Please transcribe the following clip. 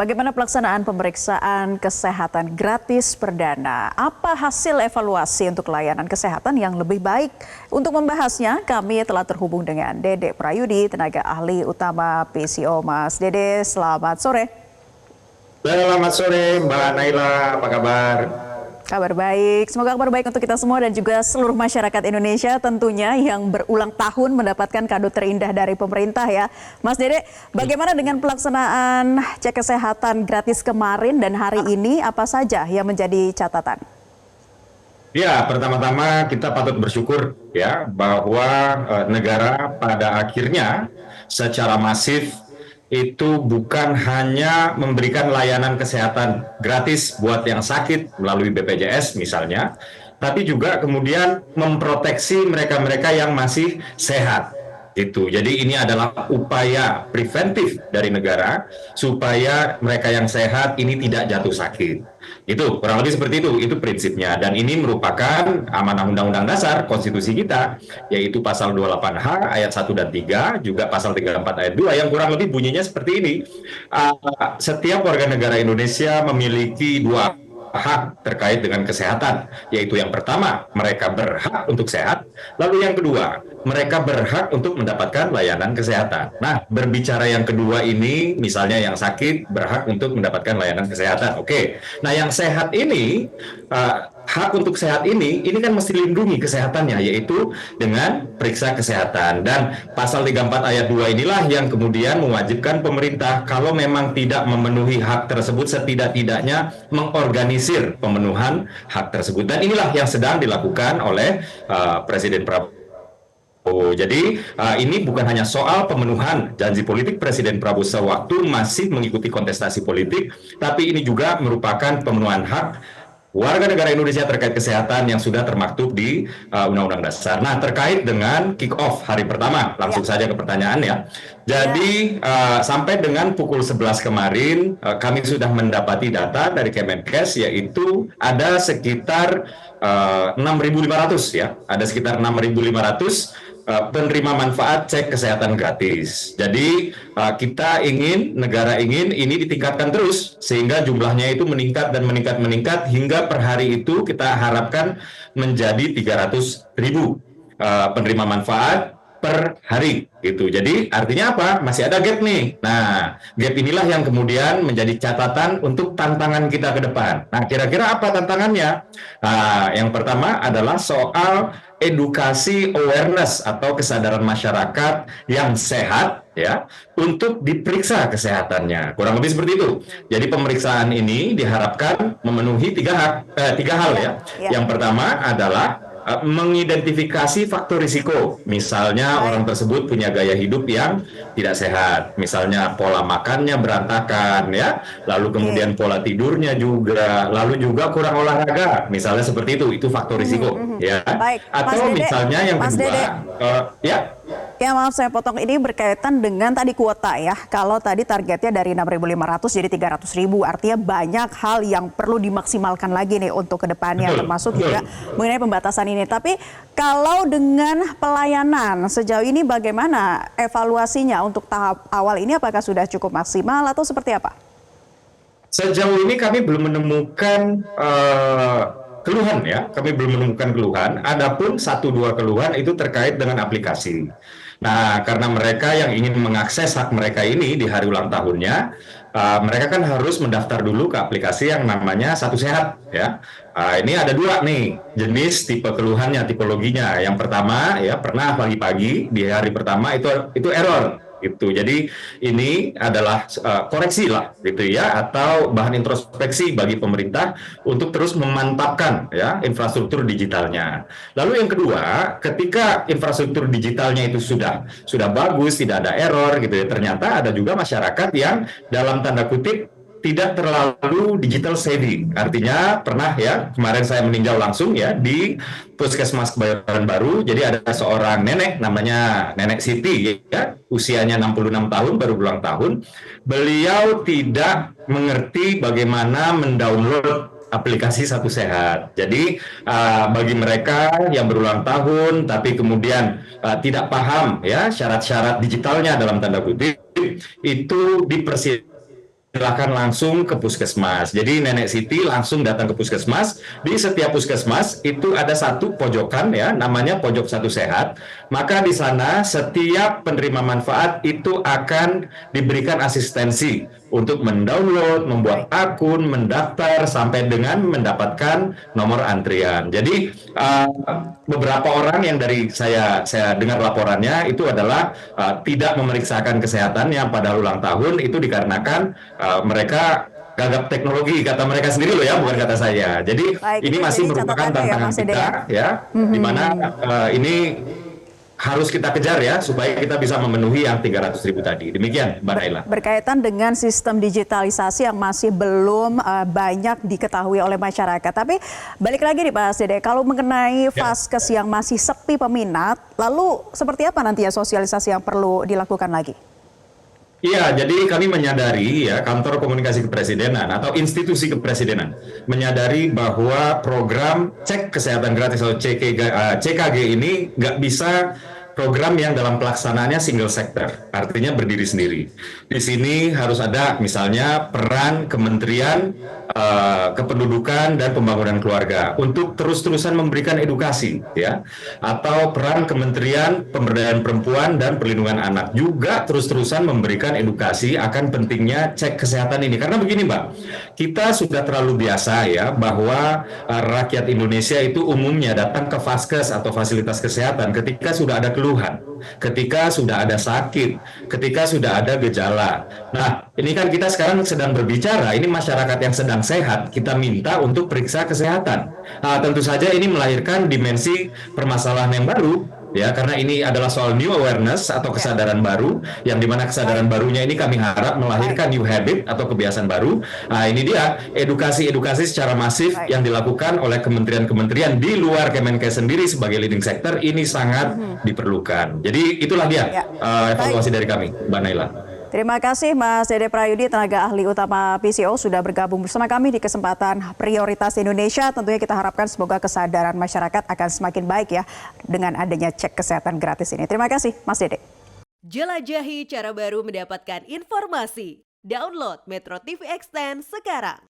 Bagaimana pelaksanaan pemeriksaan kesehatan gratis perdana? Apa hasil evaluasi untuk layanan kesehatan yang lebih baik? Untuk membahasnya, kami telah terhubung dengan Dede Prayudi, tenaga ahli utama PCO. Mas Dede, selamat sore. Selamat sore Mbak Naila, apa kabar? Kabar baik, semoga kabar baik untuk kita semua dan juga seluruh masyarakat Indonesia tentunya yang berulang tahun mendapatkan kado terindah dari pemerintah ya. Mas Dede, bagaimana dengan pelaksanaan cek kesehatan gratis kemarin dan hari ini, apa saja yang menjadi catatan? Ya, pertama-tama kita patut bersyukur ya bahwa negara pada akhirnya secara masif itu bukan hanya memberikan layanan kesehatan gratis buat yang sakit melalui BPJS misalnya, tapi juga kemudian memproteksi mereka-mereka yang masih sehat. Itu. Jadi ini adalah upaya preventif dari negara supaya mereka yang sehat ini tidak jatuh sakit. Itu kurang lebih seperti itu prinsipnya. Dan ini merupakan amanah Undang-Undang Dasar Konstitusi kita, yaitu pasal 28H ayat 1 dan 3, juga pasal 34 ayat 2 yang kurang lebih bunyinya seperti ini. Setiap warga negara Indonesia memiliki dua hak terkait dengan kesehatan, yaitu yang pertama, mereka berhak untuk sehat, lalu yang kedua, mereka berhak untuk mendapatkan layanan kesehatan. Nah, berbicara yang kedua ini, misalnya yang sakit berhak untuk mendapatkan layanan kesehatan. Oke. Nah, yang sehat ini, hak untuk sehat ini kan mesti dilindungi kesehatannya, yaitu dengan periksa kesehatan. Dan pasal 34 ayat 2 inilah yang kemudian mewajibkan pemerintah kalau memang tidak memenuhi hak tersebut, setidak-tidaknya mengorganisir pemenuhan hak tersebut. Dan inilah yang sedang dilakukan oleh Presiden Prabowo. Jadi ini bukan hanya soal pemenuhan janji politik Presiden Prabowo sewaktu masih mengikuti kontestasi politik, tapi ini juga merupakan pemenuhan hak warga negara Indonesia terkait kesehatan yang sudah termaktub di Undang-Undang Dasar. Nah, terkait dengan kick-off hari pertama, langsung saja ke pertanyaan ya. Jadi sampai dengan pukul 11 kemarin, kami sudah mendapati data dari Kemenkes, yaitu ada sekitar 6.500 ya. Ada sekitar 6.500 penerima manfaat cek kesehatan gratis. Jadi kita ingin, negara ingin ini ditingkatkan terus sehingga jumlahnya itu meningkat dan meningkat hingga per hari itu kita harapkan menjadi 300.000 penerima manfaat per hari gitu. Jadi artinya apa? Masih ada gap nih. Nah, gap inilah yang kemudian menjadi catatan untuk tantangan kita ke depan. Nah, kira-kira apa tantangannya? Nah, yang pertama adalah soal edukasi awareness atau kesadaran masyarakat yang sehat ya untuk diperiksa kesehatannya. Kurang lebih seperti itu. Jadi pemeriksaan ini diharapkan memenuhi tiga hal ya. Yang pertama adalah mengidentifikasi faktor risiko. Misalnya orang tersebut punya gaya hidup yang tidak sehat. Misalnya pola makannya berantakan ya, lalu kemudian pola tidurnya juga, lalu juga kurang olahraga. Misalnya seperti itu faktor risiko ya. Baik. Atau Dede, misalnya yang kedua ya. Ya maaf saya potong, ini berkaitan dengan tadi kuota ya. Kalau tadi targetnya dari 6.500 jadi 300.000, artinya banyak hal yang perlu dimaksimalkan lagi nih untuk kedepannya, termasuk juga mengenai pembatasan ini. Tapi kalau dengan pelayanan sejauh ini bagaimana evaluasinya untuk tahap awal ini, apakah sudah cukup maksimal atau seperti apa? Sejauh ini kami belum menemukan keluhan ya, kami belum menemukan keluhan. Adapun 1-2 keluhan itu terkait dengan aplikasi. Nah, karena mereka yang ingin mengakses hak mereka ini di hari ulang tahunnya, mereka kan harus mendaftar dulu ke aplikasi yang namanya Satu Sehat ya. Ini ada 2 nih jenis tipe keluhannya, tipologinya. Yang pertama ya, pernah pagi-pagi di hari pertama itu error. Gitu. Jadi ini adalah koreksi lah gitu ya, atau bahan introspeksi bagi pemerintah untuk terus memantapkan ya infrastruktur digitalnya. Lalu yang kedua, ketika infrastruktur digitalnya itu sudah bagus, tidak ada error gitu ya, ternyata ada juga masyarakat yang dalam tanda kutip tidak terlalu digital savvy. Artinya pernah ya, kemarin saya meninjau langsung ya di Puskesmas Kebayoran Baru. Jadi ada seorang nenek namanya Nenek Siti ya, usianya 66 tahun, baru ulang tahun. Beliau tidak mengerti bagaimana mendownload aplikasi Satu Sehat. Jadi bagi mereka yang berulang tahun tapi kemudian tidak paham ya syarat-syarat digitalnya dalam tanda kutip, itu dipersilakan silakan langsung ke puskesmas. Jadi Nenek Siti langsung datang ke puskesmas. Di setiap puskesmas itu ada satu pojokan ya, namanya pojok satu sehat. Maka di sana setiap penerima manfaat itu akan diberikan asistensi untuk mendownload, membuat akun, mendaftar sampai dengan mendapatkan nomor antrian. Jadi beberapa orang yang dari saya dengar laporannya itu adalah tidak memeriksakan kesehatannya pada ulang tahun itu dikarenakan mereka gagap teknologi, kata mereka sendiri loh ya, bukan kata saya. Jadi Baik, ini itu masih jadi merupakan catatannya ya tantangan Mas Dede kita ya. ya, di mana ini harus kita kejar ya supaya kita bisa memenuhi yang 300.000 tadi. Demikian Mbak Naila. Berkaitan dengan sistem digitalisasi yang masih belum banyak diketahui oleh masyarakat. Tapi balik lagi nih Pak Dede, kalau mengenai Vaskes yang masih sepi peminat, lalu seperti apa nanti ya sosialisasi yang perlu dilakukan lagi? Iya, jadi kami menyadari ya kantor komunikasi kepresidenan atau institusi kepresidenan menyadari bahwa program cek kesehatan gratis atau CKG ini nggak bisa program yang dalam pelaksanaannya single sector, artinya berdiri sendiri. Di sini harus ada misalnya peran Kementerian Kependudukan dan Pembangunan Keluarga untuk terus-terusan memberikan edukasi, ya, atau peran Kementerian Pemberdayaan Perempuan dan Perlindungan Anak juga terus-terusan memberikan edukasi akan pentingnya cek kesehatan ini. Karena begini, Mbak, kita sudah terlalu biasa ya bahwa rakyat Indonesia itu umumnya datang ke Vaskes atau fasilitas kesehatan ketika sudah ada keluhan, ketika sudah ada sakit, ketika sudah ada gejala. Nah, ini kan kita sekarang sedang berbicara, ini masyarakat yang sedang sehat, kita minta untuk periksa kesehatan. Nah, tentu saja ini melahirkan dimensi permasalahan yang baru, ya, karena ini adalah soal new awareness atau kesadaran baru, yang dimana kesadaran barunya ini kami harap melahirkan new habit atau kebiasaan baru. Nah, ini dia edukasi-edukasi secara masif yang dilakukan oleh kementerian-kementerian di luar Kemenkes sendiri sebagai leading sector ini sangat diperlukan. Jadi itulah dia evaluasi dari kami, Mbak Naila. Terima kasih Mas Dede Prayudi, tenaga ahli utama PCO sudah bergabung bersama kami di kesempatan Prioritas Indonesia. Tentunya kita harapkan semoga kesadaran masyarakat akan semakin baik ya dengan adanya cek kesehatan gratis ini. Terima kasih Mas Dede. Jelajahi cara baru mendapatkan informasi. Download Metro TV Extend sekarang.